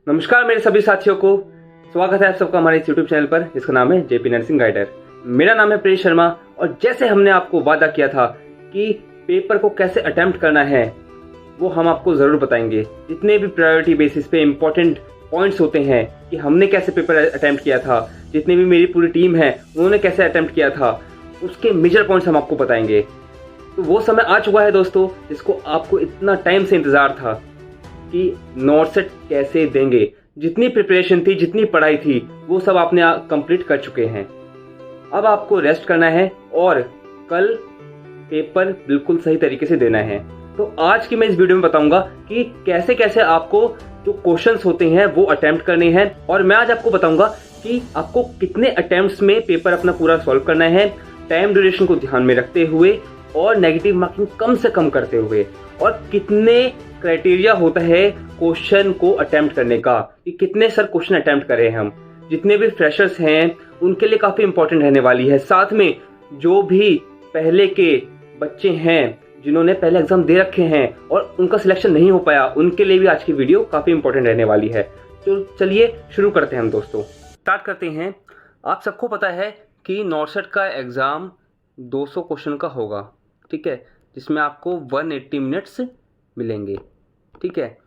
नमस्कार मेरे सभी साथियों को, स्वागत है आप सबका हमारे इस YouTube चैनल पर जिसका नाम है जेपी नर्सिंग गाइडर। मेरा नाम है प्रेश शर्मा और जैसे हमने आपको वादा किया था कि पेपर को कैसे अटेम्प्ट करना है वो हम आपको ज़रूर बताएंगे। जितने भी प्रायोरिटी बेसिस पे इम्पोर्टेंट पॉइंट्स होते हैं कि हमने कैसे पेपर अटेम्प्ट किया था, जितनी भी मेरी पूरी टीम है उन्होंने कैसे अटेम्प्ट किया था, उसके मेजर पॉइंट्स हम आपको बताएंगे। तो वो समय आ चुका है दोस्तों जिसको आपको इतना टाइम से इंतज़ार था कि नॉर्सेट कैसे देंगे। जितनी प्रिपरेशन थी, जितनी पढ़ाई थी, वो सब आपने कंप्लीट कर चुके हैं। अब आपको रेस्ट करना है और कल पेपर बिल्कुल सही तरीके से देना है। तो आज की मैं इस वीडियो में बताऊंगा कि कैसे कैसे आपको जो क्वेश्चंस होते हैं वो अटेम्प्ट करने हैं, और मैं आज आपको बताऊंगा कि आपको कितने अटेम्प्ट्स में पेपर अपना पूरा सॉल्व करना है, टाइम ड्यूरेशन को ध्यान में रखते हुए और नेगेटिव मार्किंग कम से कम करते हुए, और कितने क्राइटेरिया होता है क्वेश्चन को अटेम्प्ट करने का, कि कितने सर क्वेश्चन अटेम्प्ट करें हम। जितने भी फ्रेशर्स हैं उनके लिए काफ़ी इंपॉर्टेंट रहने वाली है। साथ में जो भी पहले के बच्चे हैं जिन्होंने पहले एग्जाम दे रखे हैं और उनका सिलेक्शन नहीं हो पाया, उनके लिए भी आज की वीडियो काफ़ी इंपॉर्टेंट रहने वाली है। तो चलिए शुरू करते हैं हम दोस्तों, स्टार्ट करते हैं। आप सबको पता है कि नॉर्सेट का एग्ज़ाम 200 क्वेश्चन का होगा, ठीक है, जिसमें आपको 180 मिनट्स मिलेंगे, ठीक है।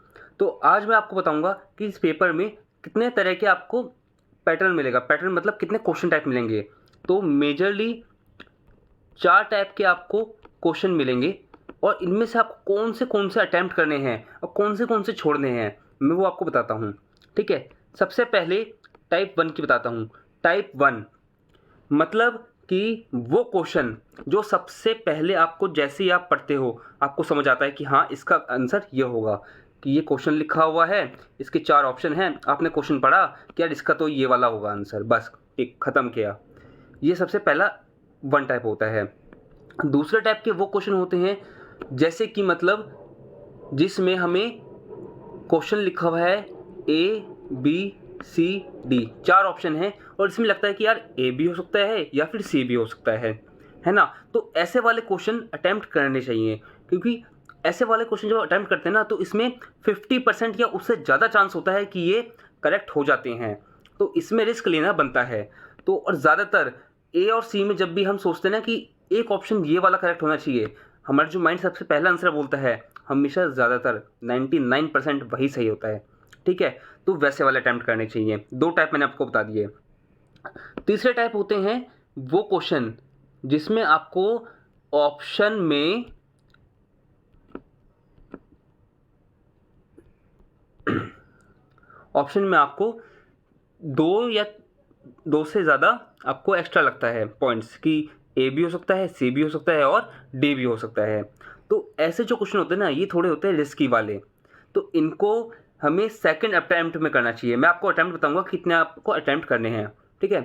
तो आज मैं आपको बताऊंगा कि इस पेपर में कितने तरह के आपको पैटर्न मिलेगा। पैटर्न मतलब कितने क्वेश्चन टाइप मिलेंगे। तो मेजरली 4 टाइप के आपको क्वेश्चन मिलेंगे और इनमें से आपको कौन से अटैम्प्ट करने हैं और कौन से छोड़ने हैं, मैं वो आपको बताता हूँ, ठीक है। सबसे पहले टाइप 1 की बताता हूँ। टाइप 1 मतलब कि वो क्वेश्चन जो सबसे पहले आपको जैसे ही आप पढ़ते हो आपको समझ आता है कि हाँ इसका आंसर ये होगा, कि ये क्वेश्चन लिखा हुआ है, इसके 4 ऑप्शन हैं, आपने क्वेश्चन पढ़ा कि यार इसका तो ये वाला होगा आंसर, बस एक ख़त्म किया। ये सबसे पहला 1 टाइप होता है। दूसरे टाइप के वो क्वेश्चन होते हैं जैसे कि मतलब जिसमें हमें क्वेश्चन लिखा हुआ है ABCD, 4 ऑप्शन हैं और इसमें लगता है कि यार A भी हो सकता है या फिर C भी हो सकता है ना। तो ऐसे वाले क्वेश्चन अटेम्प्ट करने चाहिए, क्योंकि ऐसे वाले क्वेश्चन जब अटेम्प्ट करते हैं ना तो इसमें 50% या उससे ज़्यादा चांस होता है कि ये करेक्ट हो जाते हैं, तो इसमें रिस्क लेना बनता है। तो और ज़्यादातर A और C में जब भी हम सोचते हैं ना कि एक ऑप्शन ये वाला करेक्ट होना चाहिए, हमारा जो माइंड सबसे पहला आंसर बोलता है, हमेशा ज़्यादातर 99% वही सही होता है, ठीक है। तो वैसे वाले अटैम्प्ट करने चाहिए। 2 टाइप मैंने आपको बता दिए। तीसरे टाइप होते हैं वो क्वेश्चन जिसमें आपको ऑप्शन में आपको 2 या 2 से ज़्यादा आपको एक्स्ट्रा लगता है पॉइंट्स, कि A भी हो सकता है, C भी हो सकता है और D भी हो सकता है। तो ऐसे जो क्वेश्चन होते हैं ना, ये थोड़े होते हैं रिस्की वाले, तो इनको हमें सेकंड अटैम्प्ट में करना चाहिए। मैं आपको अटैम्प्ट बताऊंगा कितने आपको अटैम्प्ट करने हैं, ठीक है।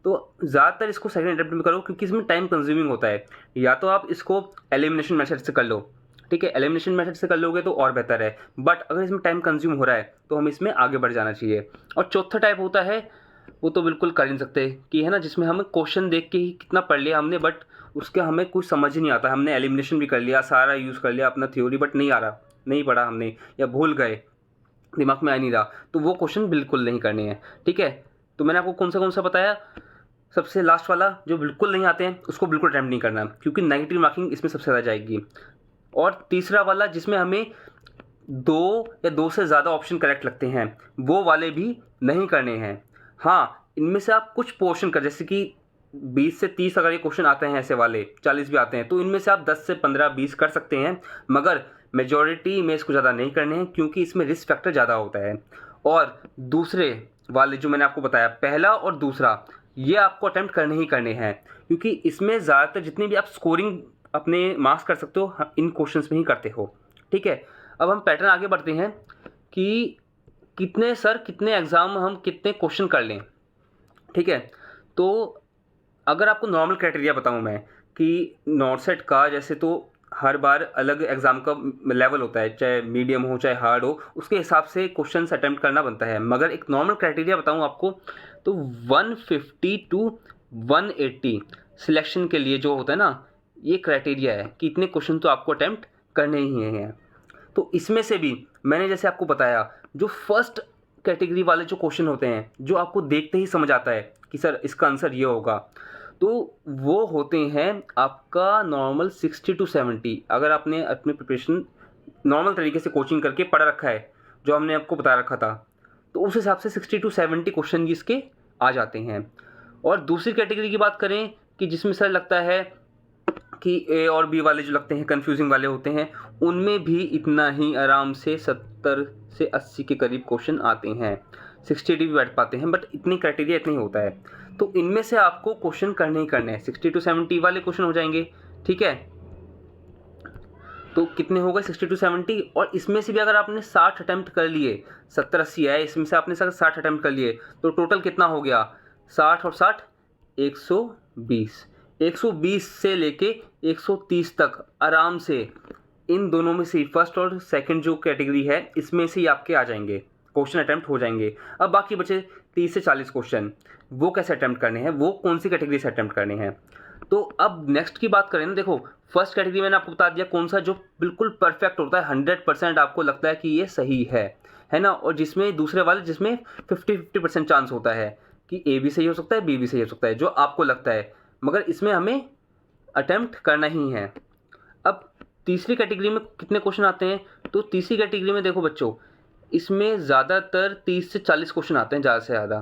तो ज़्यादातर इसको सेकंड अटैम्प्ट में करो क्योंकि इसमें टाइम कंज्यूमिंग होता है। या तो आप इसको एलिमिनेशन मेथड से कर लो, ठीक है, एलिमिनेशन मेथड से कर लोगे तो और बेहतर है, बट अगर इसमें टाइम कंज्यूम हो रहा है तो हमें इसमें आगे बढ़ जाना चाहिए। और चौथा टाइप होता है वो तो बिल्कुल कर ही नहीं सकते, कि है ना, जिसमें हमें क्वेश्चन देख के ही कितना पढ़ लिया हमने बट उसके हमें कुछ समझ ही नहीं आता। हमने एलिमिनेशन भी कर लिया, सारा यूज़ कर लिया अपना थ्योरी, बट नहीं आ रहा, नहीं पढ़ा हमने या भूल गए, दिमाग में आ नहीं रहा, तो वो क्वेश्चन बिल्कुल नहीं करने हैं, ठीक है। तो मैंने आपको कौन सा बताया। सबसे लास्ट वाला जो बिल्कुल नहीं आते हैं उसको बिल्कुल अटैम्प्ट नहीं करना, क्योंकि नेगेटिव मार्किंग इसमें सबसे ज़्यादा जाएगी। और तीसरा वाला जिसमें हमें 2 या 2 से ज़्यादा ऑप्शन करेक्ट लगते हैं, वो वाले भी नहीं करने हैं। हाँ, इनमें से आप कुछ पोर्शन कर, जैसे कि 20 से 30 अगर ये क्वेश्चन आते हैं ऐसे वाले, 40 भी आते हैं, तो इनमें से आप 10 से 15 20 कर सकते हैं, मगर मेजॉरिटी में इसको ज़्यादा नहीं करने हैं क्योंकि इसमें रिस्क फैक्टर ज़्यादा होता है। और दूसरे वाले जो मैंने आपको बताया, पहला और दूसरा, ये आपको अटैम्प्ट करने ही करने हैं, क्योंकि इसमें ज़्यादातर जितनी भी आप स्कोरिंग अपने मार्क्स कर सकते हो इन क्वेश्चंस में ही करते हो, ठीक है। अब हम पैटर्न आगे बढ़ते हैं कि कितने एग्ज़ाम हम कितने क्वेश्चन कर लें, ठीक है। तो अगर आपको नॉर्मल क्राइटेरिया बताऊं मैं, कि नॉर्सेट का जैसे तो हर बार अलग एग्ज़ाम का लेवल होता है, चाहे मीडियम हो चाहे हार्ड हो, उसके हिसाब से क्वेश्चन अटैम्प्ट करना बनता है। मगर एक नॉर्मल क्राइटेरिया बताऊं आपको तो 150 टू 180 सिलेक्शन के लिए जो होता है ना, ये क्राइटेरिया है कि इतने क्वेश्चन तो आपको अटैम्प्ट करने ही हैं। तो इसमें से भी मैंने जैसे आपको बताया, जो फर्स्ट कैटेगरी वाले जो क्वेश्चन होते हैं जो आपको देखते ही समझ आता है कि सर इसका आंसर ये होगा, तो वो होते हैं आपका नॉर्मल 60 to 70। अगर आपने अपनी प्रिपरेशन नॉर्मल तरीके से कोचिंग करके पढ़ा रखा है जो हमने आपको बता रखा था, तो उस हिसाब से 60 to 70 क्वेश्चन इसके आ जाते हैं। और दूसरी कैटेगरी की बात करें कि जिसमें सर लगता है कि ए और बी वाले जो लगते हैं कंफ्यूजिंग वाले होते हैं, उनमें भी इतना ही आराम से 70 से 80 के करीब क्वेश्चन आते हैं, 60 भी बैठ पाते हैं, बट इतनी क्राइटेरिया इतना ही होता है। तो इनमें से आपको क्वेश्चन करने ही करने हैं, 60 to 70 वाले क्वेश्चन हो जाएंगे, ठीक है। तो कितने हो गए 60 to 70, और इसमें से भी अगर आपने 60 अटैम्प्ट कर लिए, 70-80 है, इसमें से आपने 60 अटैम्प्ट कर लिए, तो टोटल कितना हो गया, 60 और 60 120। 120 से लेके 130 तक आराम से इन दोनों में से फर्स्ट और सेकंड जो कैटेगरी है इसमें से ही आपके आ जाएंगे, क्वेश्चन अटैम्प्ट हो जाएंगे। अब बाकी बचे 30 से 40 क्वेश्चन, वो कैसे अटैम्प्ट करने हैं, वो कौन सी कैटेगरी से अटैम्प्ट करने हैं। तो अब नेक्स्ट की बात करें ना, देखो फर्स्ट कैटेगरी मैंने आपको बता दिया कौन सा जो बिल्कुल परफेक्ट होता है, 100% आपको लगता है कि ये सही है ना, और जिसमें दूसरे वाले जिसमें 50-50% चांस होता है कि ए भी सही हो सकता है, बी भी सही हो सकता है, जो आपको लगता है, मगर इसमें हमें अटैम्प्ट करना ही है। अब तीसरी कैटेगरी में कितने क्वेश्चन आते हैं, तो तीसरी कैटेगरी में देखो बच्चों, इसमें ज़्यादातर 30 से 40 क्वेश्चन आते हैं, ज़्यादा से ज़्यादा,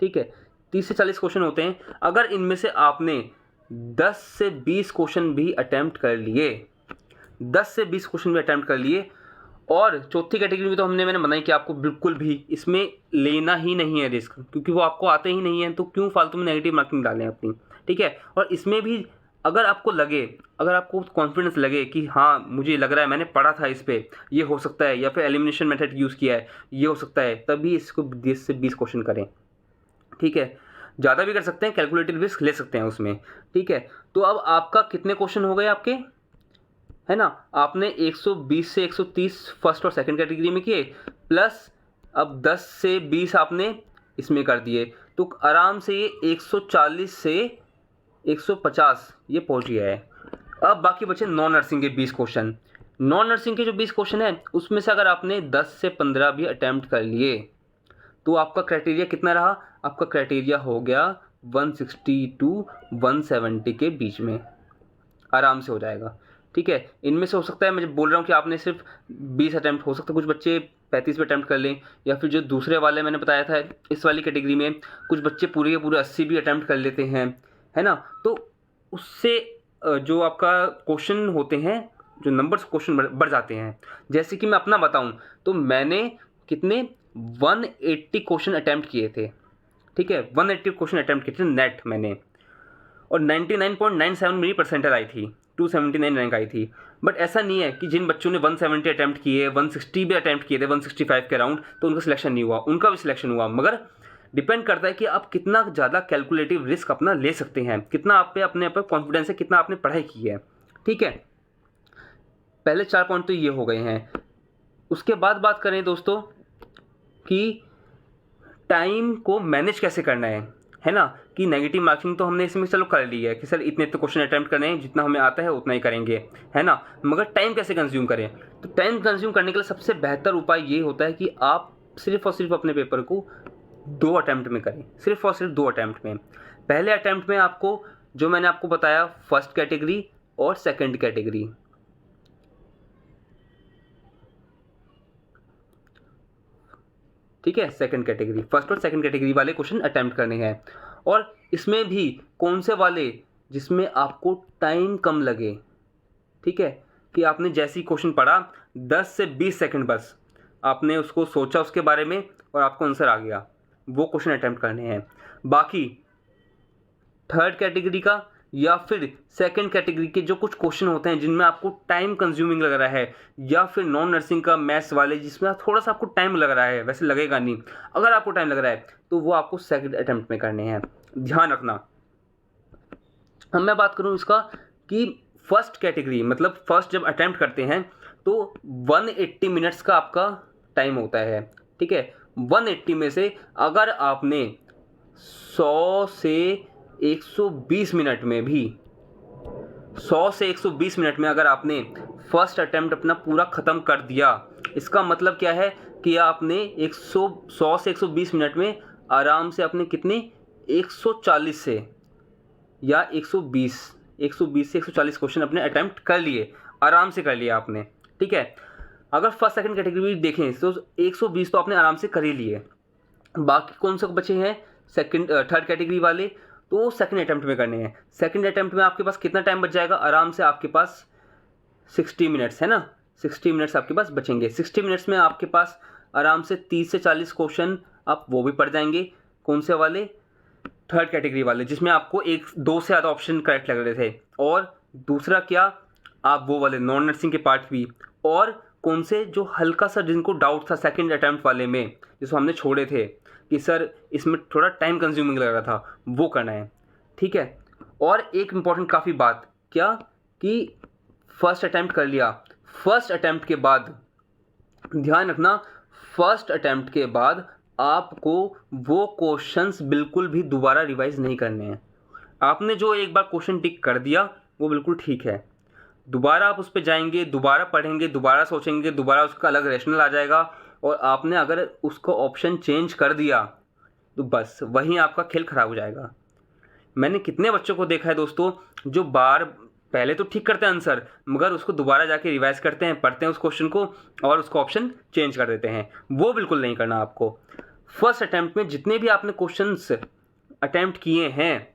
ठीक है, 30 से 40 क्वेश्चन होते हैं। अगर इनमें से आपने 10 से 20 क्वेश्चन भी अटैम्प्ट कर लिए, 10 से 20 क्वेश्चन भी अटैम्प्ट कर लिए, और चौथी कैटेगरी में तो मैंने मना ही कि आपको बिल्कुल भी इसमें लेना ही नहीं है रिस्क, क्योंकि वो आपको आते ही नहीं है, तो क्यों फालतू में नेगेटिव मार्किंग डालें अपनी, ठीक है। और इसमें भी अगर आपको लगे, अगर आपको कॉन्फिडेंस लगे कि हाँ मुझे लग रहा है मैंने पढ़ा था इस पर, ये हो सकता है, या फिर एलिमिनेशन मेथड यूज़ किया है, ये हो सकता है, तभी इसको 10 से 20 क्वेश्चन करें, ठीक है। ज़्यादा भी कर सकते हैं, कैलकुलेटेड रिस्क ले सकते हैं उसमें, ठीक है। तो अब आपका कितने क्वेश्चन हो गए आपके, है ना, आपने 120 से 130 फर्स्ट और सेकंड कैटेगरी में किए, प्लस अब 10 से 20 आपने इसमें कर दिए, तो आराम से ये 140 से 150 ये पहुंच गया है। अब बाकी बचे नॉन नर्सिंग के 20 क्वेश्चन। नॉन नर्सिंग के जो 20 क्वेश्चन हैं उसमें से अगर आपने 10 से 15 भी अटैम्प्ट कर लिए, तो आपका क्राइटेरिया कितना रहा, आपका क्राइटेरिया हो गया 160 to 170 के बीच में, आराम से हो जाएगा, ठीक है। इनमें से हो सकता है, मैं बोल रहा हूँ कि आपने सिर्फ 20 अटैम्प्ट, हो सकता है कुछ बच्चे 35 पे अटैम्प्ट कर लें, या फिर जो दूसरे वाले मैंने बताया था इस वाली कैटेगरी में कुछ बच्चे पूरे के पूरे 80 भी अटैम्प्ट कर लेते हैं, है ना। तो उससे जो आपका क्वेश्चन होते हैं, जो नंबर्स क्वेश्चन बढ़ जाते हैं। जैसे कि मैं अपना बताऊं तो मैंने कितने 180 क्वेश्चन अटैम्प्ट किए थे, ठीक है, 180 क्वेश्चन अटैम्प्ट किए थे नेट मैंने, और 99.97 मेरी परसेंटाइल आई थी, 279 रैंक आई थी। बट ऐसा नहीं है कि जिन बच्चों ने 170 अटैम्प्ट किए, 160 भी अटैम्प्ट किए थे, 165 के अराउंड, तो उनका सिलेक्शन नहीं हुआ, उनका भी सिलेक्शन हुआ। मगर डिपेंड करता है कि आप कितना ज़्यादा कैलकुलेटिव रिस्क अपना ले सकते हैं, कितना आप पे अपने पर कॉन्फिडेंस है, कितना आपने पढ़ाई की है, ठीक है। पहले 4 पॉइंट तो ये हो गए हैं। उसके बाद बात करें दोस्तों कि टाइम को मैनेज कैसे करना है ना, कि नेगेटिव मार्किंग तो हमने इसमें चलो कर ली है कि सर इतने तो क्वेश्चन अटैम्प्ट करने हैं, जितना हमें आता है उतना ही करेंगे, है ना, मगर टाइम कैसे कंज्यूम करें। तो टाइम कंज्यूम करने के लिए सबसे बेहतर उपाय ये होता है कि आप सिर्फ और सिर्फ अपने पेपर को 2 अटैम्प्ट में करें, सिर्फ और सिर्फ 2 अटैम्प्ट में। पहले अटैम्प्ट में आपको जो मैंने आपको बताया फर्स्ट कैटेगरी और सेकंड कैटेगरी, ठीक है, सेकंड कैटेगरी, फर्स्ट और सेकंड कैटेगरी वाले क्वेश्चन अटैम्प्ट करने हैं। और इसमें भी कौन से वाले जिसमें आपको टाइम कम लगे, ठीक है, कि आपने जैसी क्वेश्चन पढ़ा 10 से 20 सेकंड बस आपने उसको सोचा उसके बारे में और आपको आंसर आ गया, वो क्वेश्चन अटैम्प्ट करने हैं। बाकी थर्ड कैटेगरी का या फिर सेकंड कैटेगरी के जो कुछ क्वेश्चन होते हैं जिनमें आपको टाइम कंज्यूमिंग लग रहा है, या फिर नॉन नर्सिंग का मैथ्स वाले जिसमें थोड़ा सा आपको टाइम लग रहा है, वैसे लगेगा नहीं, अगर आपको टाइम लग रहा है तो वो आपको सेकंड अटैम्प्ट में करने हैं, ध्यान रखना। अब मैं बात करूं इसका कि फर्स्ट कैटेगरी मतलब फर्स्ट जब अटैम्प्ट करते हैं तो 180 मिनट्स का आपका टाइम होता है, ठीक है। 180 में से अगर आपने 100 से 120 मिनट में भी 100 से 120 मिनट में अगर आपने फर्स्ट अटेम्प्ट अपना पूरा ख़त्म कर दिया, इसका मतलब क्या है किया आपने 100 से 120 मिनट में आराम से आपने कितने 140 से या 120 से 140 क्वेश्चन अपने अटैम्प्ट कर लिए, आराम से कर लिया आपने। ठीक है, अगर फर्स्ट सेकंड कैटेगरी देखें तो 120 तो आपने आराम से कर ही लिए। बाकी कौन से बचे हैं थर्ड कैटेगरी वाले, तो सेकंड अटैम्प्ट में करने हैं। सेकंड अटैम्प्ट में आपके पास कितना टाइम बच जाएगा, आराम से आपके पास 60 मिनट्स है ना, 60 मिनट्स आपके पास बचेंगे। 60 मिनट्स में आपके पास आराम से 30 से 40 क्वेश्चन आप वो भी पढ़ जाएंगे। कौन से वाले, थर्ड कैटेगरी वाले, जिसमें आपको 1-2 से ज़्यादा ऑप्शन करेक्ट लग रहे थे। और दूसरा क्या, आप वो वाले नॉन नर्सिंग के पार्ट भी, और कौन से जो हल्का सा जिनको डाउट था सेकंड अटैम्प्ट वाले में, जिसको हमने छोड़े थे कि सर इसमें थोड़ा टाइम कंज्यूमिंग लग रहा था, वो करना है। ठीक है, और एक इम्पॉर्टेंट काफ़ी बात क्या कि फर्स्ट अटैम्प्ट कर लिया, फर्स्ट अटैम्प्ट के बाद ध्यान रखना, फर्स्ट अटैम्प्ट के बाद आपको वो क्वेश्चंस बिल्कुल भी दोबारा रिवाइज नहीं करने हैं। आपने जो एक बार क्वेश्चन टिक कर दिया वो बिल्कुल ठीक है, दोबारा आप उस पर जाएंगे, दोबारा पढ़ेंगे, दोबारा सोचेंगे, दोबारा उसका अलग रैशनल आ जाएगा, और आपने अगर उसको ऑप्शन चेंज कर दिया तो बस वहीं आपका खेल खराब हो जाएगा। मैंने कितने बच्चों को देखा है दोस्तों, जो बार पहले तो ठीक करते हैं आंसर, मगर उसको दोबारा जाके रिवाइज करते हैं, पढ़ते हैं उस क्वेश्चन को और उसको ऑप्शन चेंज कर देते हैं। वो बिल्कुल नहीं करना आपको। फर्स्ट अटैम्प्ट में जितने भी आपने क्वेश्चंस अटैम्प्ट किए हैं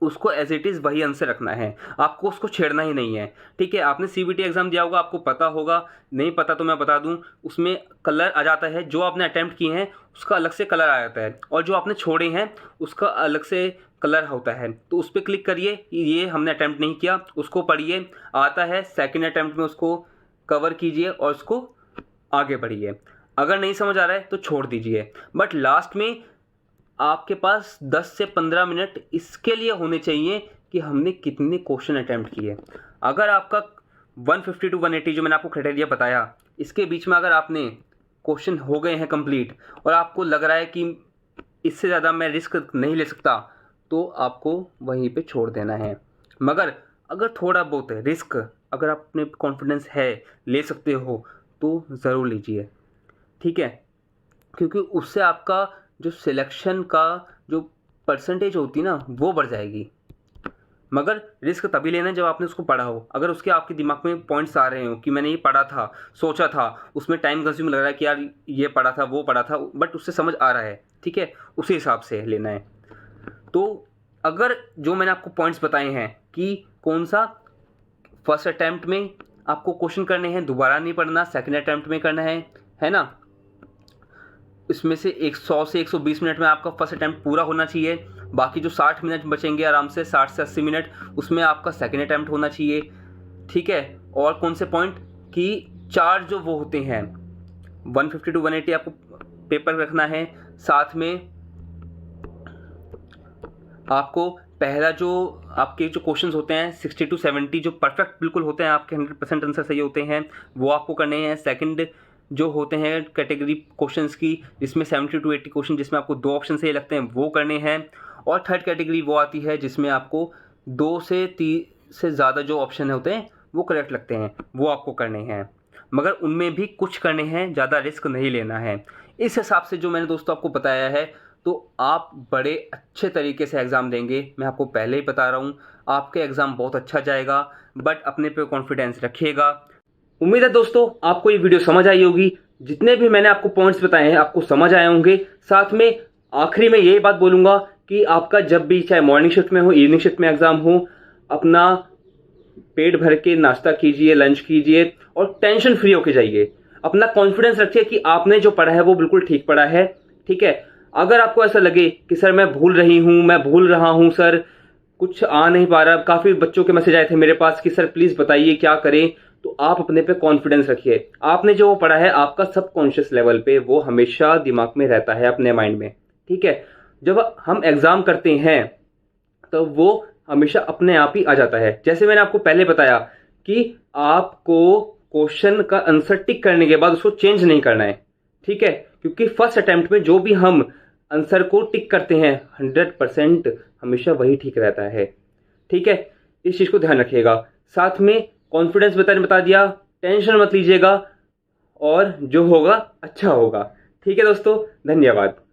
उसको एज इट इज़ वही आंसर रखना है, आपको उसको छेड़ना ही नहीं है। ठीक है, आपने सीबीटी एग्जाम दिया होगा, आपको पता होगा, नहीं पता तो मैं बता दूं, उसमें कलर आ जाता है, जो आपने अटैम्प्ट किए हैं उसका अलग से कलर आ जाता है, और जो आपने छोड़े हैं उसका अलग से कलर होता है। तो उस पर क्लिक करिए कि ये हमने अटैम्प्ट नहीं किया, उसको पढ़िए, आता है सेकेंड अटैम्प्ट में उसको कवर कीजिए और उसको आगे बढ़िए। अगर नहीं समझ आ रहा है तो छोड़ दीजिए, बट लास्ट में आपके पास 10 से 15 मिनट इसके लिए होने चाहिए कि हमने कितने क्वेश्चन अटैम्प्ट किए। अगर आपका 150 to 180 जो मैंने आपको क्राइटेरिया बताया, इसके बीच में अगर आपने क्वेश्चन हो गए हैं कंप्लीट और आपको लग रहा है कि इससे ज़्यादा मैं रिस्क नहीं ले सकता, तो आपको वहीं पे छोड़ देना है। मगर अगर थोड़ा बहुत रिस्क अगर आप अपने कॉन्फिडेंस है ले सकते हो तो ज़रूर लीजिए। ठीक है, क्योंकि उससे आपका जो सिलेक्शन का जो परसेंटेज होती है ना वो बढ़ जाएगी। मगर रिस्क तभी लेना है जब आपने उसको पढ़ा हो। अगर उसके आपके दिमाग में पॉइंट्स आ रहे हो कि मैंने ये पढ़ा था, सोचा था, उसमें टाइम कंज्यूम लग रहा है कि यार ये पढ़ा था, वो पढ़ा था, बट उससे समझ आ रहा है, ठीक है, उसी हिसाब से लेना है। तो अगर जो मैंने आपको पॉइंट्स बताए हैं कि कौन सा फर्स्ट अटैम्प्ट में आपको क्वेश्चन करने हैं, दोबारा नहीं पढ़ना, सेकेंड अटैम्प्ट में करना है ना, इसमें से 100 से 120 मिनट में आपका फर्स्ट अटैम्प्ट पूरा होना चाहिए। बाकी जो 60 मिनट बचेंगे आराम से 60 से 80 मिनट, उसमें आपका सेकेंड अटैम्प्ट होना चाहिए। ठीक है, और कौन से पॉइंट कि 4 जो वो होते हैं 150 to 180 आपको पेपर रखना है। साथ में आपको पहला जो आपके जो क्वेश्चंस होते हैं 60 to 70 जो परफेक्ट बिल्कुल होते हैं, आपके 100% आंसर सही होते हैं, वो आपको करने हैं। सेकंड जो होते हैं कैटेगरी क्वेश्चंस की, जिसमें 70 to 80 क्वेश्चन जिसमें आपको 2 ऑप्शन सही लगते हैं, वो करने हैं। और थर्ड कैटेगरी वो आती है जिसमें आपको 2 से 3 से ज़्यादा जो ऑप्शन होते हैं वो करेक्ट लगते हैं, वो आपको करने हैं। मगर उनमें भी कुछ करने हैं, ज़्यादा रिस्क नहीं लेना है। इस हिसाब से जो मैंने दोस्तों आपको बताया है, तो आप बड़े अच्छे तरीके से एग्ज़ाम देंगे। मैं आपको पहले ही बता रहा हूँ, आपके एग्ज़ाम बहुत अच्छा जाएगा, बट अपने पे कॉन्फिडेंस रखिएगा। उम्मीद है दोस्तों आपको ये वीडियो समझ आई होगी। जितने भी मैंने आपको पॉइंट्स बताए हैं आपको समझ आए होंगे। साथ में आखिरी में यही बात बोलूँगा कि आपका जब भी चाहे मॉर्निंग शिफ्ट में हो, इवनिंग शिफ्ट में एग्ज़ाम हो, अपना पेट भर के नाश्ता कीजिए, लंच कीजिए और टेंशन फ्री होके जाइए। अपना कॉन्फिडेंस रखिए कि आपने जो पढ़ा है वो बिल्कुल ठीक पढ़ा है। ठीक है, अगर आपको ऐसा लगे कि सर मैं भूल रही हूँ, मैं भूल रहा हूँ, सर कुछ आ नहीं पा रहा, काफ़ी बच्चों के मैसेज आए थे मेरे पास कि सर प्लीज़ बताइए क्या करें, तो आप अपने पे कॉन्फिडेंस रखिए। आपने जो पढ़ा है आपका सबकॉन्शियस लेवल पे वो हमेशा दिमाग में रहता है, अपने माइंड में। ठीक है, जब हम एग्ज़ाम करते हैं तो वो हमेशा अपने आप ही आ जाता है। जैसे मैंने आपको पहले बताया कि आपको क्वेश्चन का आंसर टिक करने के बाद उसको चेंज नहीं करना है। ठीक है, क्योंकि फर्स्ट अटेम्प्ट में जो भी हम आंसर को टिक करते हैं 100% हमेशा वही ठीक रहता है। ठीक है, इस चीज़ को ध्यान रखिएगा। साथ में कॉन्फिडेंस बता दिया, टेंशन मत लीजिएगा, और जो होगा अच्छा होगा। ठीक है दोस्तों, धन्यवाद।